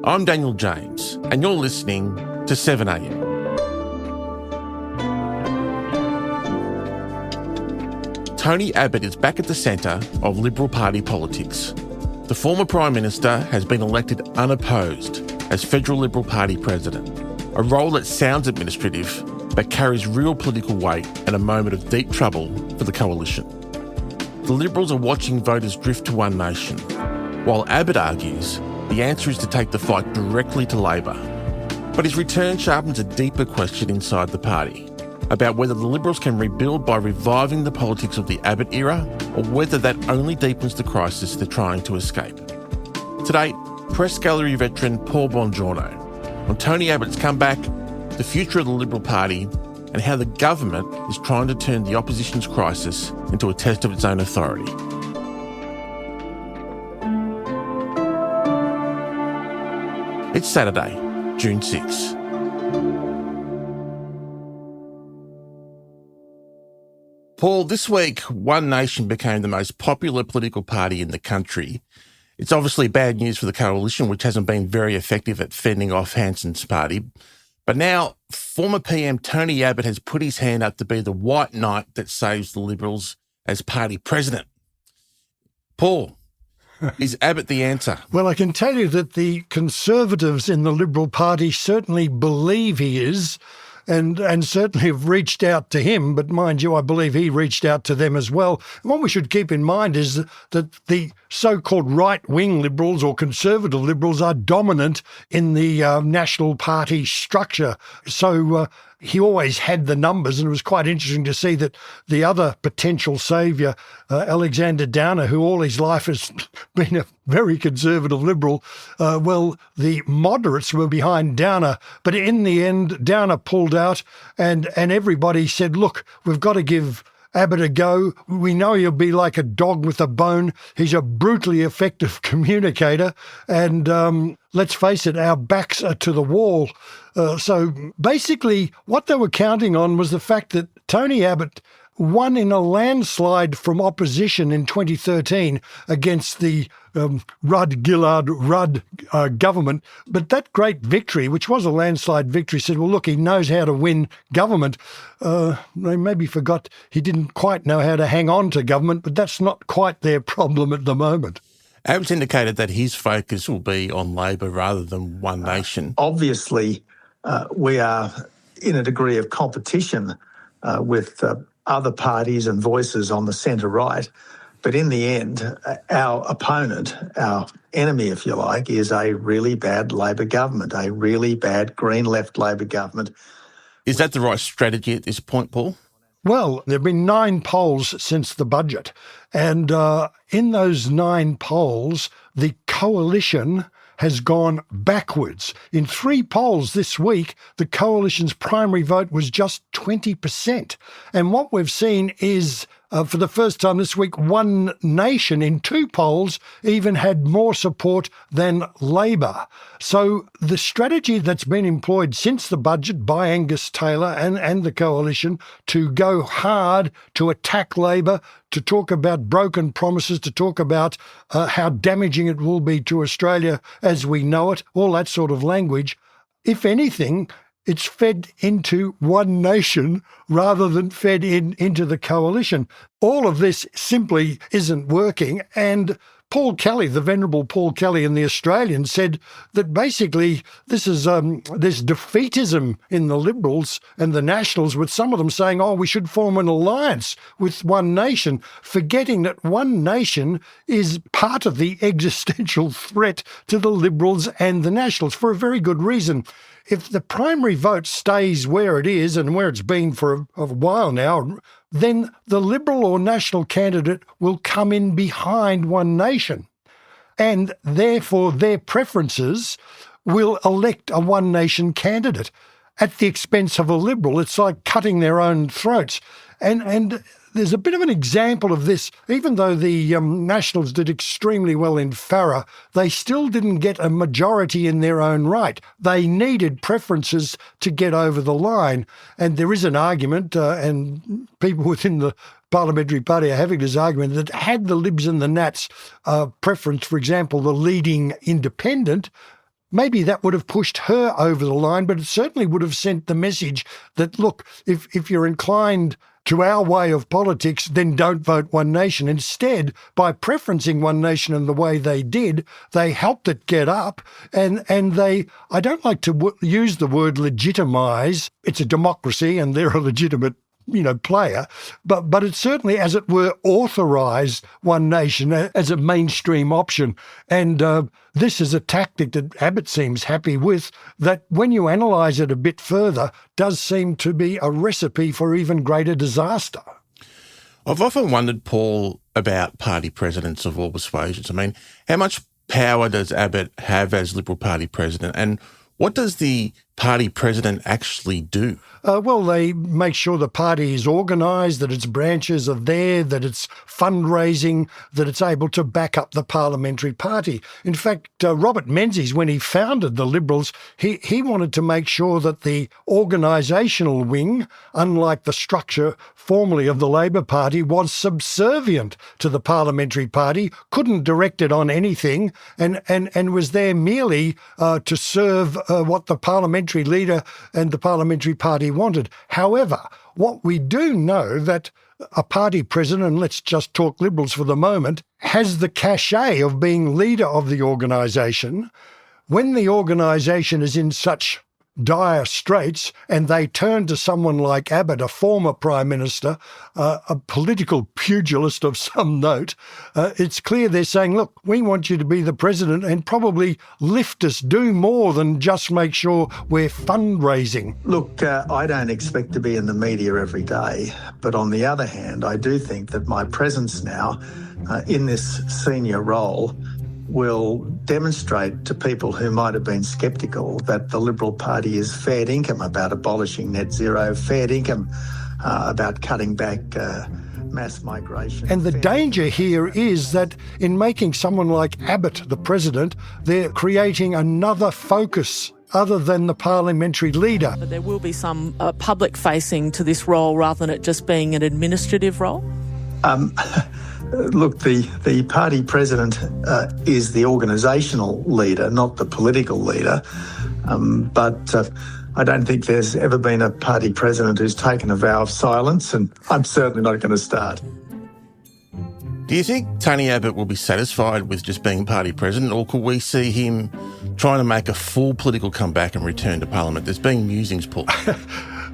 I'm Daniel James, and you're listening to 7am. Tony Abbott is back at the centre of Liberal Party politics. The former Prime Minister has been elected unopposed as Federal Liberal Party President, a role that sounds administrative but carries real political weight and a moment of deep trouble for the coalition. The Liberals are watching voters drift to One Nation, while Abbott argues the answer is to take the fight directly to Labor. But his return sharpens a deeper question inside the party about whether the Liberals can rebuild by reviving the politics of the Abbott era or whether that only deepens the crisis they're trying to escape. Today, Press Gallery veteran Paul Bongiorno on Tony Abbott's comeback, the future of the Liberal Party, and how the government is trying to turn the opposition's crisis into a test of its own authority. It's Saturday, June 6. Paul, this week, One Nation became the most popular political party in the country. It's obviously bad news for the coalition, which hasn't been very effective at fending off Hanson's party. But now, former PM Tony Abbott has put his hand up to be the white knight that saves the Liberals as party president. Paul, is Abbott the answer? Well, I can tell you that the Conservatives in the Liberal Party certainly believe he is, and certainly have reached out to him. But mind you, I believe he reached out to them as well. And what we should keep in mind is that the so-called right-wing Liberals or Conservative Liberals are dominant in the National Party structure. So he always had the numbers, and it was quite interesting to see that the other potential saviour, Alexander Downer, who all his life has been a very conservative Liberal, the moderates were behind Downer. But in the end, Downer pulled out and everybody said, look, we've got to give Abbott a go. We know he'll be like a dog with a bone. He's a brutally effective communicator. And let's face it, our backs are to the wall. So basically what they were counting on was the fact that Tony Abbott won in a landslide from opposition in 2013 against the Rudd-Gillard-Rudd government. But that great victory, which was a landslide victory, said, well, look, he knows how to win government. They maybe forgot he didn't quite know how to hang on to government, but that's not quite their problem at the moment. Abbott's indicated that his focus will be on Labor rather than One Nation. Obviously, we are in a degree of competition with other parties and voices on the centre-right. But in the end, our opponent, our enemy, if you like, is a really bad Labor government, a really bad Green left Labor government. Is that the right strategy at this point, Paul? Well, there have been 9 polls since the budget. And in those 9 polls, the coalition has gone backwards. In 3 polls this week, the coalition's primary vote was just 20%. And what we've seen is, for the first time this week, One Nation in 2 polls even had more support than Labor. So the strategy that's been employed since the budget by Angus Taylor and the coalition to go hard to attack Labor, to talk about broken promises, to talk about how damaging it will be to Australia as we know it, all that sort of language, if anything, it's fed into One Nation rather than fed into the coalition. All of this simply isn't working. And Paul Kelly, the venerable Paul Kelly in The Australian, said that basically this is there's defeatism in the Liberals and the Nationals, with some of them saying, oh, we should form an alliance with One Nation, forgetting that One Nation is part of the existential threat to the Liberals and the Nationals for a very good reason. If the primary vote stays where it is and where it's been for a while now, then the Liberal or National candidate will come in behind One Nation. And therefore their preferences will elect a One Nation candidate at the expense of a Liberal. It's like cutting their own throats. And there's a bit of an example of this. Even though the Nationals did extremely well in Farrer, they still didn't get a majority in their own right. They needed preferences to get over the line. And there is an argument, and people within the parliamentary party are having this argument, that had the Libs and the Nats preference, for example, the leading independent, maybe that would have pushed her over the line, but it certainly would have sent the message that, look, if you're inclined to our way of politics, then don't vote One Nation. Instead, by preferencing One Nation in the way they did, they helped it get up, and they, I don't like to use the word legitimise. It's a democracy and they're a legitimate player, but it certainly, as it were, authorised One Nation as a mainstream option. And this is a tactic that Abbott seems happy with, that when you analyse it a bit further, does seem to be a recipe for even greater disaster. I've often wondered, Paul, about party presidents of all persuasions. I mean, how much power does Abbott have as Liberal Party president, and what does the party president actually do? Well, they make sure the party is organised, that its branches are there, that it's fundraising, that it's able to back up the parliamentary party. In fact, Robert Menzies, when he founded the Liberals, he wanted to make sure that the organisational wing, unlike the structure formerly of the Labor Party, was subservient to the parliamentary party, couldn't direct it on anything, and was there merely to serve what the parliamentary leader and the parliamentary party wanted. However, what we do know that a party president, and let's just talk Liberals for the moment, has the cachet of being leader of the organisation. When the organisation is in such dire straits and they turn to someone like Abbott, a former Prime Minister, a political pugilist of some note, it's clear they're saying, look, we want you to be the president and probably lift us, do more than just make sure we're fundraising. Look, I don't expect to be in the media every day, but on the other hand, I do think that my presence now in this senior role will demonstrate to people who might have been sceptical that the Liberal Party is fair income about abolishing net zero, fair income about cutting back mass migration. And the danger here is that in making someone like Abbott the president, they're creating another focus other than the parliamentary leader. But there will be some public facing to this role rather than it just being an administrative role? Look, the party president is the organisational leader, not the political leader. But I don't think there's ever been a party president who's taken a vow of silence, and I'm certainly not going to start. Do you think Tony Abbott will be satisfied with just being party president, or could we see him trying to make a full political comeback and return to Parliament? There's been musings, Paul.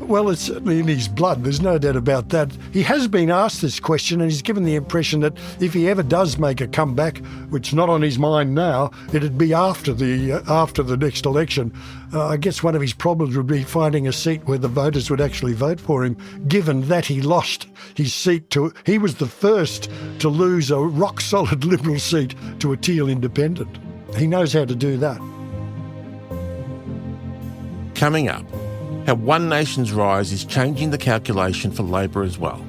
Well, it's certainly in his blood, there's no doubt about that. He has been asked this question and he's given the impression that if he ever does make a comeback, which is not on his mind now, it'd be after the next election. I guess one of his problems would be finding a seat where the voters would actually vote for him, given that he lost his seat he was the first to lose a rock-solid Liberal seat to a Teal independent. He knows how to do that. Coming up, how One Nation's rise is changing the calculation for Labor as well.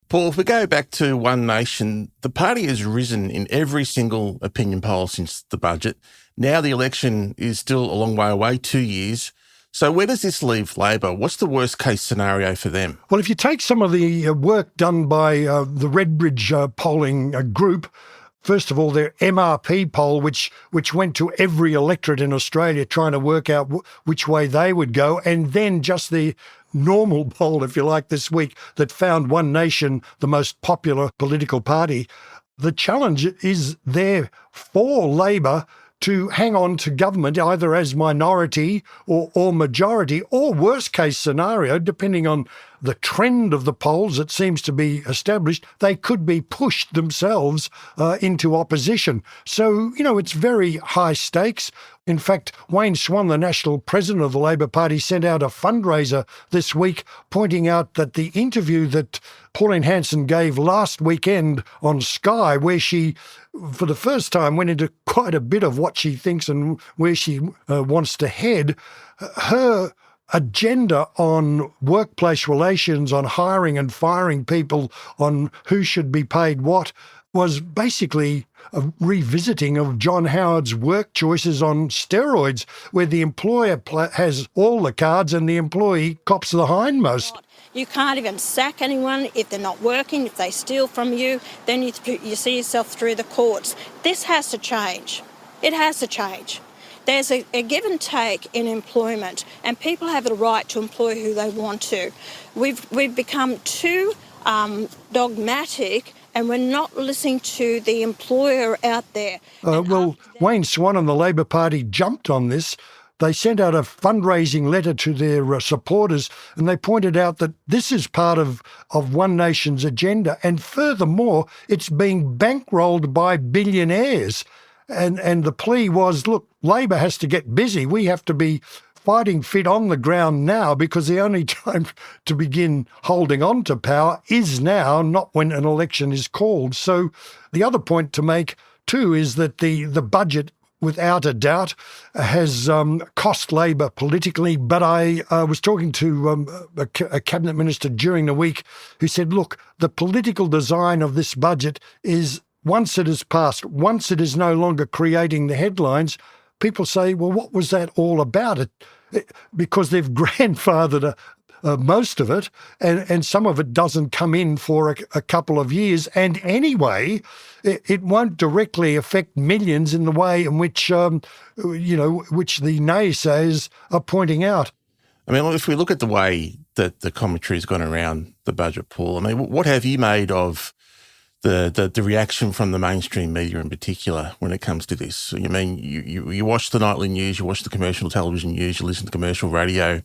Paul, if we go back to One Nation, the party has risen in every single opinion poll since the budget. Now the election is still a long way away, 2 years. So where does this leave Labor? What's the worst case scenario for them? Well, if you take some of the work done by the Redbridge polling group, first of all, their MRP poll, which went to every electorate in Australia trying to work out which way they would go, and then just the normal poll, if you like, this week that found One Nation the most popular political party. The challenge is there for Labor to hang on to government either as minority or majority, or worst case scenario, depending on the trend of the polls that seems to be established, they could be pushed themselves into opposition. So, it's very high stakes. In fact, Wayne Swan, the national president of the Labor Party, sent out a fundraiser this week pointing out that the interview that Pauline Hanson gave last weekend on Sky, where she, for the first time, went into quite a bit of what she thinks and where she wants to head, her agenda on workplace relations, on hiring and firing people, on who should be paid what, was basically a revisiting of John Howard's work choices on steroids, where the employer has all the cards and the employee cops the hindmost. You can't even sack anyone if they're not working, if they steal from you, then you see yourself through the courts. This has to change. It has to change. There's a give and take in employment, and people have the right to employ who they want to. We've become too dogmatic, and we're not listening to the employer out there. Wayne Swan and the Labor Party jumped on this. They sent out a fundraising letter to their supporters, and they pointed out that this is part of One Nation's agenda. And furthermore, it's being bankrolled by billionaires. And the plea was, look, Labor has to get busy. We have to be fighting fit on the ground now, because the only time to begin holding on to power is now, not when an election is called. So the other point to make too is that the budget, without a doubt, has cost Labor politically. But I was talking to a cabinet minister during the week who said, look, the political design of this budget is, once it is passed, once it is no longer creating the headlines, people say, well, what was that all about? Because they've grandfathered most of it, and some of it doesn't come in for a couple of years. And anyway, it won't directly affect millions in the way in which, which the naysayers are pointing out. I mean, if we look at the way that the commentary has gone around the budget, Paul, I mean, what have you made of the reaction from the mainstream media in particular when it comes to this? So, you mean, you watch the nightly news, you watch the commercial television news, you listen to commercial radio,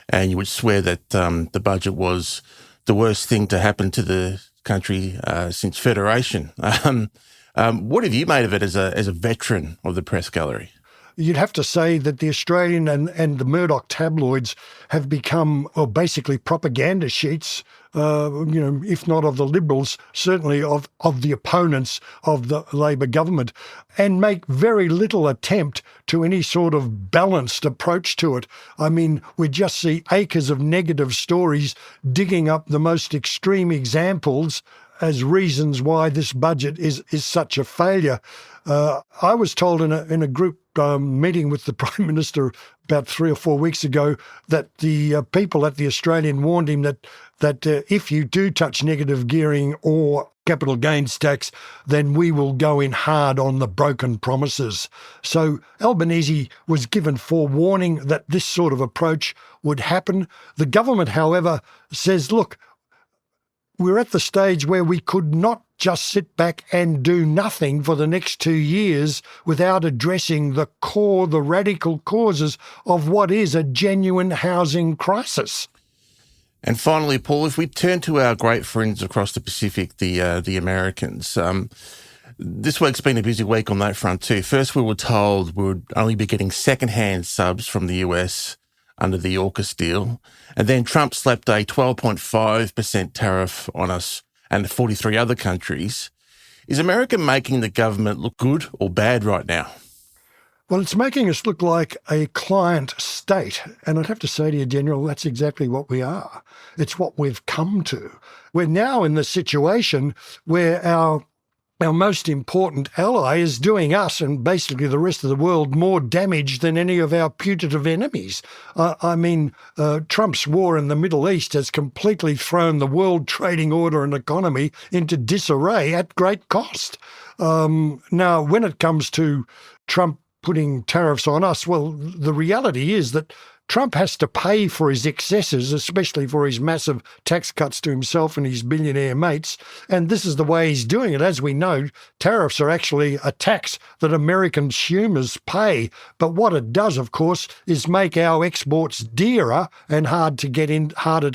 and you would swear that the budget was the worst thing to happen to the country since Federation. What have you made of it as a veteran of the press gallery? You'd have to say that the Australian and the Murdoch tabloids have become, well, basically propaganda sheets, if not of the Liberals, certainly of the opponents of the Labor government, and make very little attempt to any sort of balanced approach to it. I mean, we just see acres of negative stories digging up the most extreme examples as reasons why this budget is such a failure. I was told in a group meeting with the Prime Minister about 3 or 4 weeks ago that the people at the Australian warned him that if you do touch negative gearing or capital gains tax, then we will go in hard on the broken promises. So Albanese was given forewarning that this sort of approach would happen. The government, however, says, look, we're at the stage where we could not just sit back and do nothing for the next 2 years without addressing the radical causes of what is a genuine housing crisis. And finally, Paul, if we turn to our great friends across the Pacific, the Americans, this week's been a busy week on that front too. First, we were told we would only be getting second-hand subs from the US under the AUKUS deal. And then Trump slapped a 12.5% tariff on us and 43 other countries. Is America making the government look good or bad right now? Well, it's making us look like a client state. And I'd have to say to you, General, that's exactly what we are. It's what we've come to. We're now in the situation where our most important ally is doing us and basically the rest of the world more damage than any of our putative enemies. Trump's war in the Middle East has completely thrown the world trading order and economy into disarray at great cost. Now, when it comes to Trump putting tariffs on us, well, the reality is that Trump has to pay for his excesses, especially for his massive tax cuts to himself and his billionaire mates. And this is the way he's doing it. As we know, tariffs are actually a tax that American consumers pay. But what it does, of course, is make our exports dearer and harder to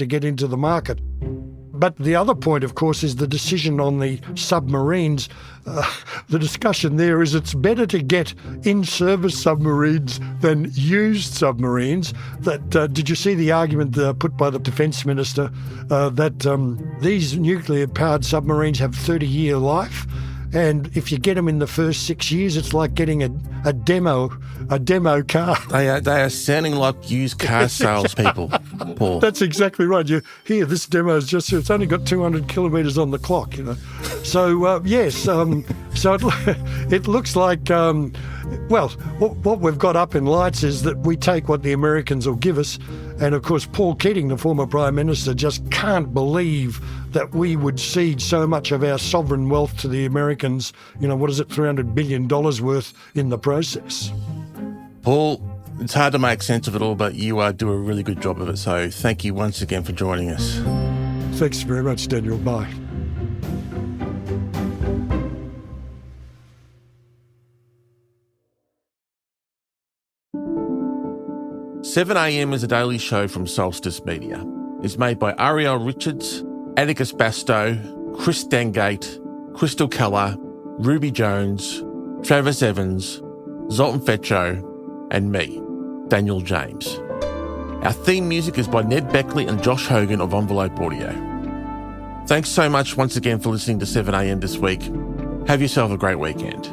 get into the market. But the other point, of course, is the decision on the submarines. The discussion there is it's better to get in-service submarines than used submarines. Did you see the argument put by the Defence Minister that these nuclear-powered submarines have 30-year life? And if you get them in the first 6 years, it's like getting a demo car. They are sounding like used car salespeople, Paul. That's exactly right. You hear this demo is it's only got 200 kilometres on the clock, you know. So yes, so it looks like what we've got up in lights is that we take what the Americans will give us, and of course Paul Keating, the former Prime Minister, just can't believe that we would cede so much of our sovereign wealth to the Americans. You know, what is it, $300 billion worth in the process? Paul, it's hard to make sense of it all, but you do a really good job of it. So thank you once again for joining us. Thanks very much, Daniel. Bye. "7am" is a daily show from Solstice Media. It's made by Ariel Richards, Atticus Bastow, Chris Dangate, Crystal Keller, Ruby Jones, Travis Evans, Zoltan Fetcho, and me, Daniel James. Our theme music is by Ned Beckley and Josh Hogan of Envelope Audio. Thanks so much once again for listening to 7am this week. Have yourself a great weekend.